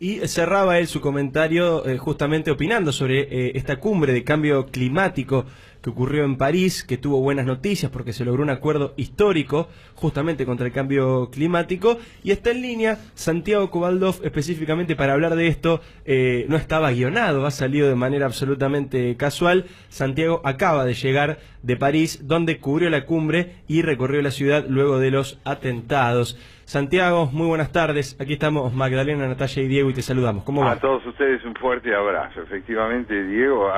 Y cerraba él su comentario justamente opinando sobre esta cumbre de cambio climático que ocurrió en París, que tuvo buenas noticias porque se logró un acuerdo histórico justamente contra el cambio climático. Y está en línea Santiago Cobaldov específicamente para hablar de esto. No estaba guionado, ha salido de manera absolutamente casual. Santiago acaba de llegar de París, donde cubrió la cumbre y recorrió la ciudad luego de los atentados. Santiago, muy buenas tardes. Aquí estamos Magdalena, Natalia y Diego y te saludamos. ¿Cómo va? A todos ustedes un fuerte abrazo. Efectivamente, Diego,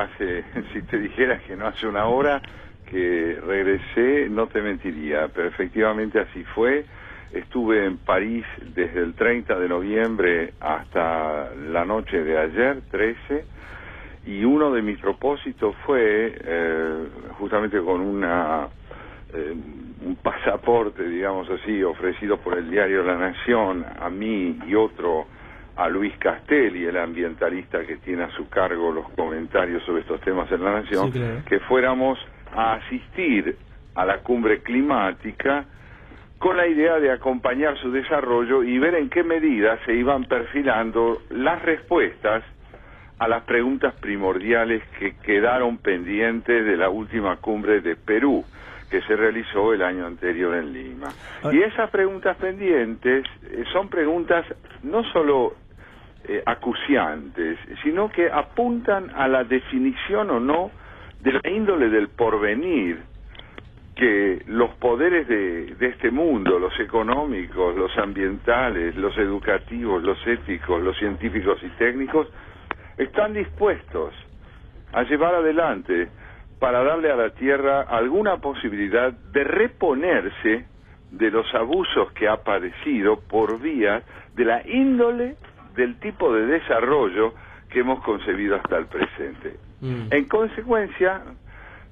si te dijeras que no hace una hora que regresé, no te mentiría, pero efectivamente así fue. Estuve en París desde el 30 de noviembre hasta la noche de ayer, 13, y uno de mis propósitos fue, justamente con un pasaporte, digamos así, ofrecido por el diario La Nación, a mí y otro, a Luis Castelli, el ambientalista que tiene a su cargo los comentarios sobre estos temas en La Nación, sí, claro, que fuéramos a asistir a la cumbre climática con la idea de acompañar su desarrollo y ver en qué medida se iban perfilando las respuestas a las preguntas primordiales que quedaron pendientes de la última cumbre de Perú, que se realizó el año anterior en Lima. Y esas preguntas pendientes son preguntas no solo acuciantes, sino que apuntan a la definición o no de la índole del porvenir que los poderes de este mundo, los económicos, los ambientales, los educativos, los éticos, los científicos y técnicos, están dispuestos a llevar adelante para darle a la Tierra alguna posibilidad de reponerse de los abusos que ha padecido por vía de la índole del tipo de desarrollo que hemos concebido hasta el presente. En consecuencia,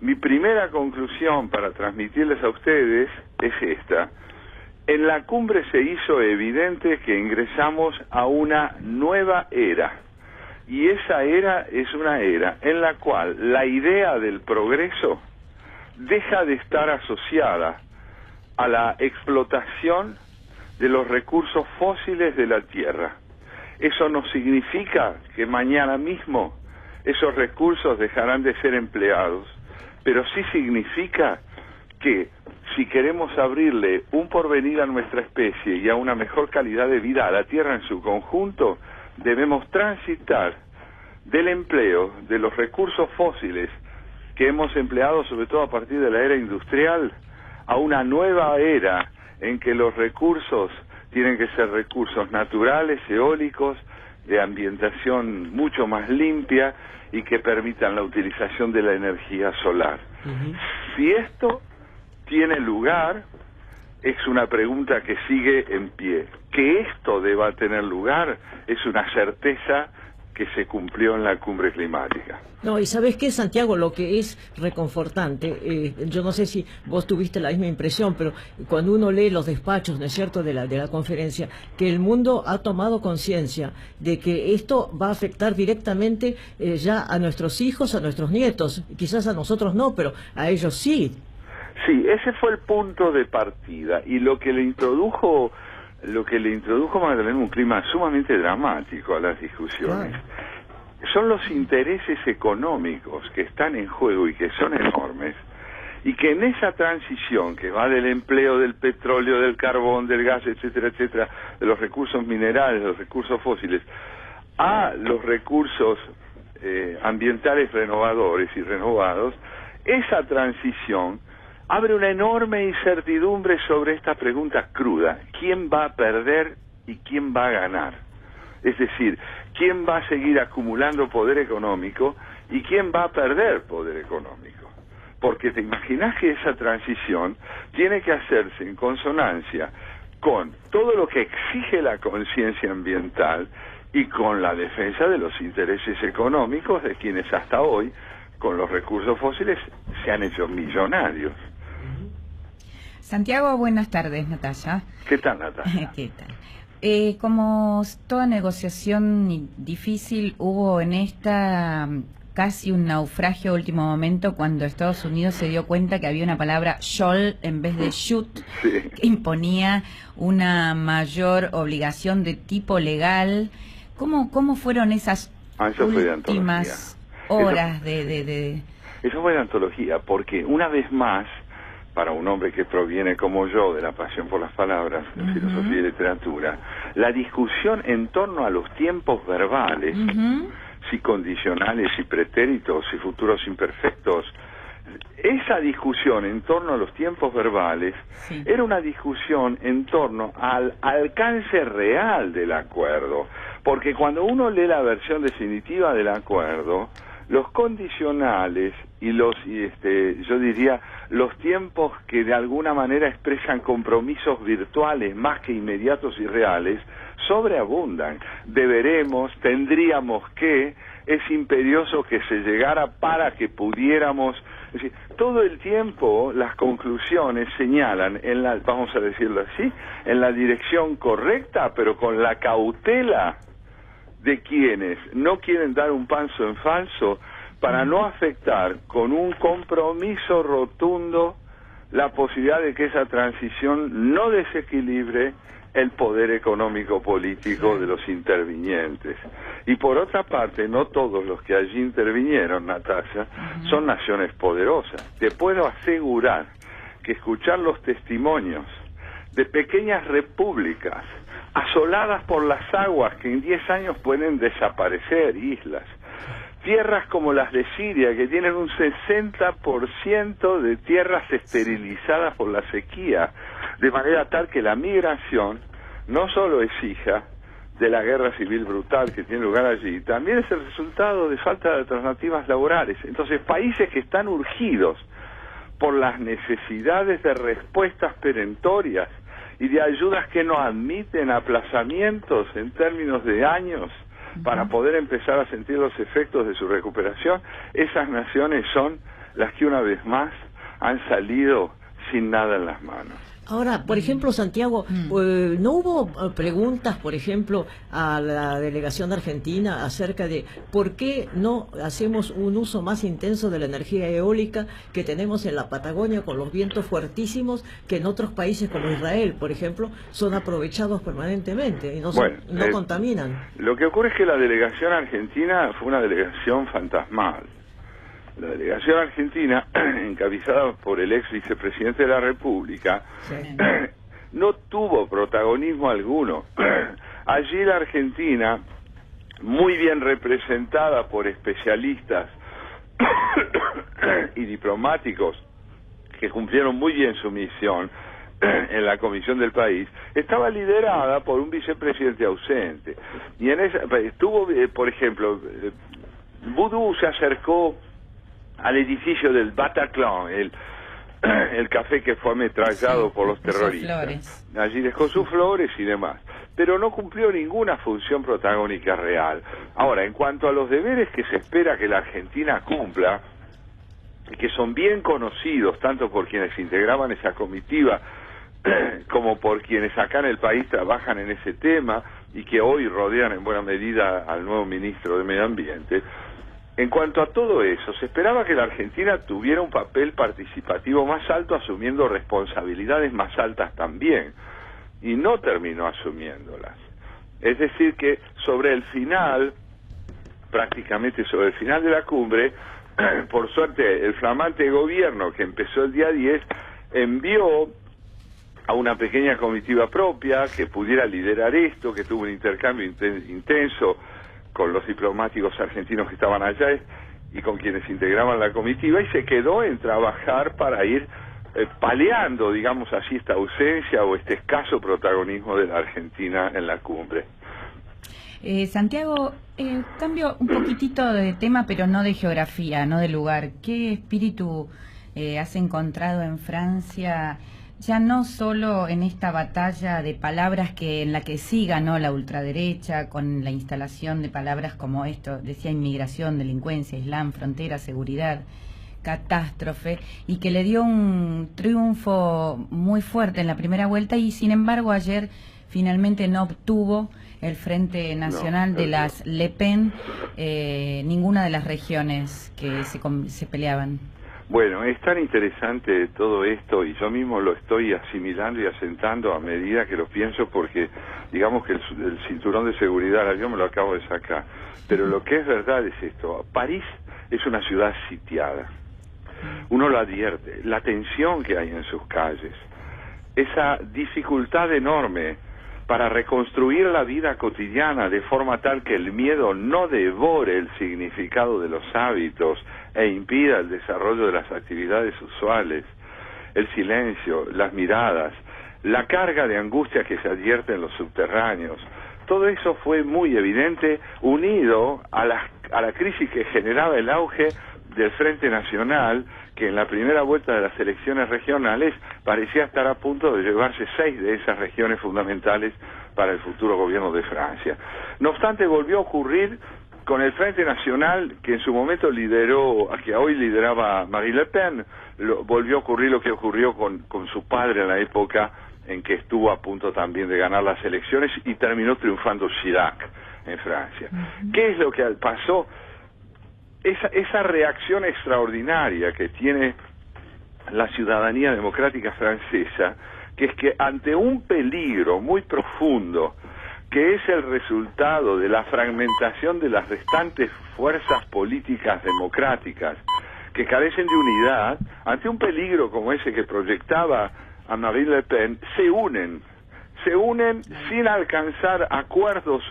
mi primera conclusión para transmitirles a ustedes es esta. En la cumbre se hizo evidente que ingresamos a una nueva era. Y esa era es una era en la cual la idea del progreso deja de estar asociada a la explotación de los recursos fósiles de la Tierra. Eso no significa que mañana mismo esos recursos dejarán de ser empleados, pero sí significa que si queremos abrirle un porvenir a nuestra especie y a una mejor calidad de vida a la Tierra en su conjunto, debemos transitar del empleo de los recursos fósiles que hemos empleado sobre todo a partir de la era industrial a una nueva era en que los recursos tienen que ser recursos naturales, eólicos, de ambientación mucho más limpia y que permitan la utilización de la energía solar. Si esto tiene lugar, es una pregunta que sigue en pie. Que esto deba tener lugar es una certeza que se cumplió en la cumbre climática. No, y ¿sabes qué, Santiago? Lo que es reconfortante, yo no sé si vos tuviste la misma impresión, pero cuando uno lee los despachos, ¿no es cierto?, de la conferencia, que el mundo ha tomado conciencia de que esto va a afectar directamente ya a nuestros hijos, a nuestros nietos, quizás a nosotros no, pero a ellos sí. Sí, ese fue el punto de partida, y lo que le introdujo Magdalena un clima sumamente dramático a las discusiones. Claro. Son los intereses económicos que están en juego y que son enormes, y que en esa transición que va del empleo del petróleo, del carbón, del gas, etcétera, etcétera, de los recursos minerales, de los recursos fósiles, a los recursos ambientales renovadores y renovados, esa transición abre una enorme incertidumbre sobre esta pregunta cruda: ¿quién va a perder y quién va a ganar? Es decir, ¿quién va a seguir acumulando poder económico y quién va a perder poder económico? Porque te imaginas que esa transición tiene que hacerse en consonancia con todo lo que exige la conciencia ambiental y con la defensa de los intereses económicos de quienes hasta hoy, con los recursos fósiles, se han hecho millonarios. Santiago, buenas tardes, Natalia. ¿Qué tal, Natalia? ¿Qué tal? Como toda negociación difícil, hubo en esta casi un naufragio a último momento cuando Estados Unidos se dio cuenta que había una palabra shall en vez de should, sí, que imponía una mayor obligación de tipo legal ¿Cómo fueron esas últimas horas de... Eso fue de antología, porque una vez más, para un hombre que proviene como yo de la pasión por las palabras, de filosofía y literatura, la discusión en torno a los tiempos verbales, si condicionales, si pretéritos, si futuros imperfectos, esa discusión en torno a los tiempos verbales era una discusión en torno al alcance real del acuerdo, porque cuando uno lee la versión definitiva del acuerdo, los condicionales y yo diría los tiempos que de alguna manera expresan compromisos virtuales más que inmediatos y reales sobreabundan. Deberemos, tendríamos que, es imperioso que se llegara para que pudiéramos. Es decir, todo el tiempo las conclusiones señalan, vamos a decirlo así, en la dirección correcta, pero con la cautela de quienes no quieren dar un paso en falso para no afectar con un compromiso rotundo la posibilidad de que esa transición no desequilibre el poder económico-político de los intervinientes. Y por otra parte, no todos los que allí intervinieron, Natasha, son naciones poderosas. Te puedo asegurar que escuchar los testimonios de pequeñas repúblicas asoladas por las aguas que en 10 años pueden desaparecer, islas, tierras como las de Siria, que tienen un 60% de tierras esterilizadas por la sequía, de manera tal que la migración no solo es hija de la guerra civil brutal que tiene lugar allí, también es el resultado de falta de alternativas laborales. Entonces, países que están urgidos por las necesidades de respuestas perentorias y de ayudas que no admiten aplazamientos en términos de años para poder empezar a sentir los efectos de su recuperación, esas naciones son las que una vez más han salido sin nada en las manos. Ahora, por ejemplo, Santiago, ¿no hubo preguntas, por ejemplo, a la delegación de Argentina acerca de por qué no hacemos un uso más intenso de la energía eólica que tenemos en la Patagonia con los vientos fuertísimos que en otros países como Israel, por ejemplo, son aprovechados permanentemente y no contaminan? Lo que ocurre es que la delegación argentina fue una delegación fantasmal. La delegación argentina, encabezada por el ex vicepresidente de la República, no tuvo protagonismo alguno. Allí la Argentina, muy bien representada por especialistas y diplomáticos que cumplieron muy bien su misión en la comisión del país, estaba liderada por un vicepresidente ausente. Y en esa estuvo, por ejemplo, Boudou se acercó al edificio del Bataclan, el café que fue ametrallado por los terroristas. Allí dejó sus flores y demás, pero no cumplió ninguna función protagónica real. Ahora, en cuanto a los deberes que se espera que la Argentina cumpla, que son bien conocidos tanto por quienes integraban esa comitiva como por quienes acá en el país trabajan en ese tema y que hoy rodean en buena medida al nuevo ministro de Medio Ambiente. En cuanto a todo eso, se esperaba que la Argentina tuviera un papel participativo más alto, asumiendo responsabilidades más altas también, y no terminó asumiéndolas. Es decir que sobre el final, prácticamente sobre el final de la cumbre, por suerte el flamante gobierno que empezó el día 10 envió a una pequeña comitiva propia que pudiera liderar esto, que tuvo un intercambio intenso con los diplomáticos argentinos que estaban allá y con quienes integraban la comitiva, y se quedó en trabajar para ir paliando, digamos así, esta ausencia o este escaso protagonismo de la Argentina en la cumbre. Santiago, cambio un poquitito de tema, pero no de geografía, no de lugar. ¿Qué espíritu has encontrado en Francia, ya no solo en esta batalla de palabras en la que sí ganó la ultraderecha, con la instalación de palabras como esto, decía inmigración, delincuencia, islam, frontera, seguridad, catástrofe, y que le dio un triunfo muy fuerte en la primera vuelta, y sin embargo ayer finalmente no obtuvo el Frente Nacional de las Le Pen ninguna de las regiones que se peleaban? Bueno, es tan interesante todo esto y yo mismo lo estoy asimilando y asentando a medida que lo pienso porque digamos que el cinturón de seguridad yo me lo acabo de sacar. Pero lo que es verdad es esto, París es una ciudad sitiada. Uno lo advierte, la tensión que hay en sus calles, esa dificultad enorme para reconstruir la vida cotidiana de forma tal que el miedo no devore el significado de los hábitos e impida el desarrollo de las actividades usuales, el silencio, las miradas, la carga de angustia que se advierte en los subterráneos. Todo eso fue muy evidente, unido a la crisis que generaba el auge del Frente Nacional, que en la primera vuelta de las elecciones regionales parecía estar a punto de llevarse 6 de esas regiones fundamentales para el futuro gobierno de Francia. No obstante, volvió a ocurrir con el Frente Nacional, que en su momento lideró, que hoy lideraba Marine Le Pen, volvió a ocurrir lo que ocurrió con su padre en la época en que estuvo a punto también de ganar las elecciones y terminó triunfando Chirac en Francia. ¿Qué es lo que pasó? Esa reacción extraordinaria que tiene la ciudadanía democrática francesa, que es que ante un peligro muy profundo, que es el resultado de la fragmentación de las restantes fuerzas políticas democráticas, que carecen de unidad, ante un peligro como ese que proyectaba a Marine Le Pen, se unen sin alcanzar acuerdos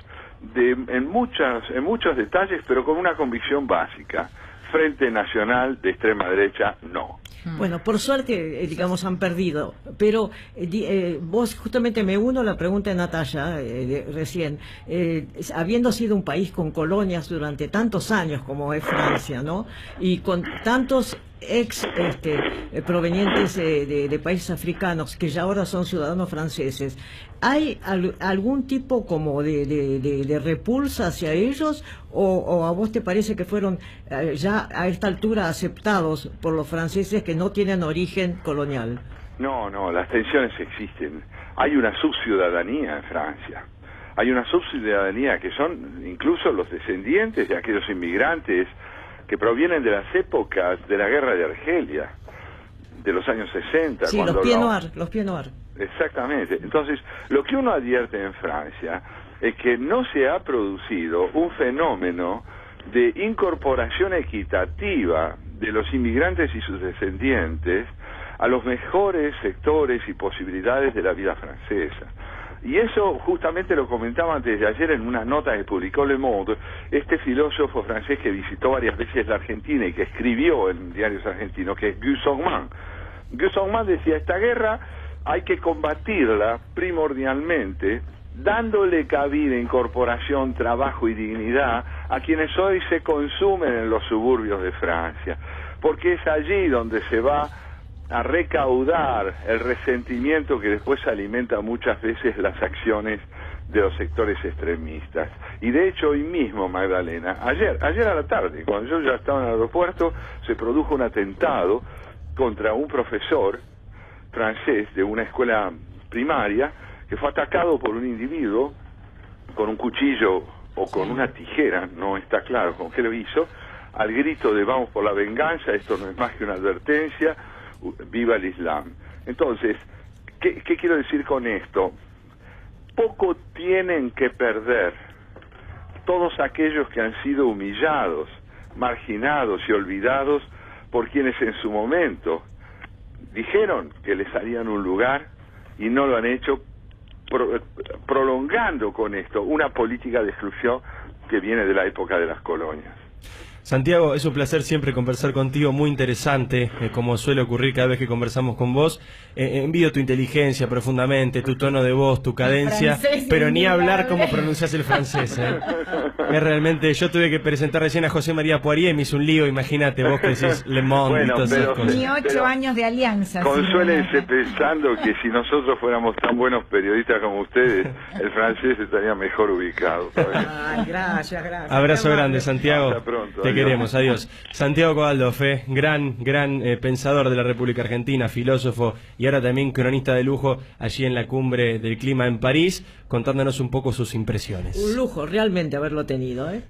en muchos detalles, pero con una convicción básica: Frente Nacional de extrema derecha, no. Bueno, por suerte, digamos, han perdido, pero vos justamente me uno a la pregunta de Natalia recién, habiendo sido un país con colonias durante tantos años como es Francia, ¿no? Y con tantos provenientes de países africanos que ya ahora son ciudadanos franceses, ¿hay algún tipo como de repulsa hacia ellos o a vos te parece que fueron ya a esta altura aceptados por los franceses que no tienen origen colonial? No, las tensiones existen. Hay una subciudadanía en Francia. Hay una subciudadanía que son incluso los descendientes de aquellos inmigrantes que provienen de las épocas de la guerra de Argelia, de los años 60. Sí, cuando los Pied Noirs. Exactamente. Entonces, lo que uno advierte en Francia es que no se ha producido un fenómeno de incorporación equitativa de los inmigrantes y sus descendientes a los mejores sectores y posibilidades de la vida francesa. Y eso justamente lo comentaba antes de ayer en una nota que publicó Le Monde, este filósofo francés que visitó varias veces la Argentina y que escribió en diarios argentinos, que es Guy Sorman. Guy Sorman decía: esta guerra hay que combatirla primordialmente dándole cabida, incorporación, trabajo y dignidad a quienes hoy se consumen en los suburbios de Francia, porque es allí donde se va a recaudar el resentimiento que después alimenta muchas veces las acciones de los sectores extremistas. Y de hecho hoy mismo, Magdalena, ayer a la tarde, cuando yo ya estaba en el aeropuerto, se produjo un atentado contra un profesor francés de una escuela primaria que fue atacado por un individuo con un cuchillo o con una tijera, no está claro con qué lo hizo, al grito de vamos por la venganza, esto no es más que una advertencia, viva el Islam. Entonces, ¿qué quiero decir con esto? Poco tienen que perder todos aquellos que han sido humillados, marginados y olvidados por quienes en su momento dijeron que les harían un lugar y no lo han hecho, prolongando con esto una política de exclusión que viene de la época de las colonias. Santiago, es un placer siempre conversar contigo, muy interesante, como suele ocurrir cada vez que conversamos con vos. Envidio tu inteligencia profundamente, tu tono de voz, tu cadencia, pero ni hablar cómo pronuncias el francés. Es realmente, yo tuve que presentar recién a José María Poirier, me hizo un lío, imagínate vos que decís Le Monde y todas esas cosas. Ni 8 años de alianza. Consuélense pensando que si nosotros fuéramos tan buenos periodistas como ustedes, el francés estaría mejor ubicado. Ay, gracias. Abrazo grande, Santiago. Hasta pronto. Te queremos, adiós. Santiago Cobaldo, gran pensador de la República Argentina, filósofo y ahora también cronista de lujo allí en la cumbre del clima en París, contándonos un poco sus impresiones. Un lujo realmente haberlo tenido, ¿eh?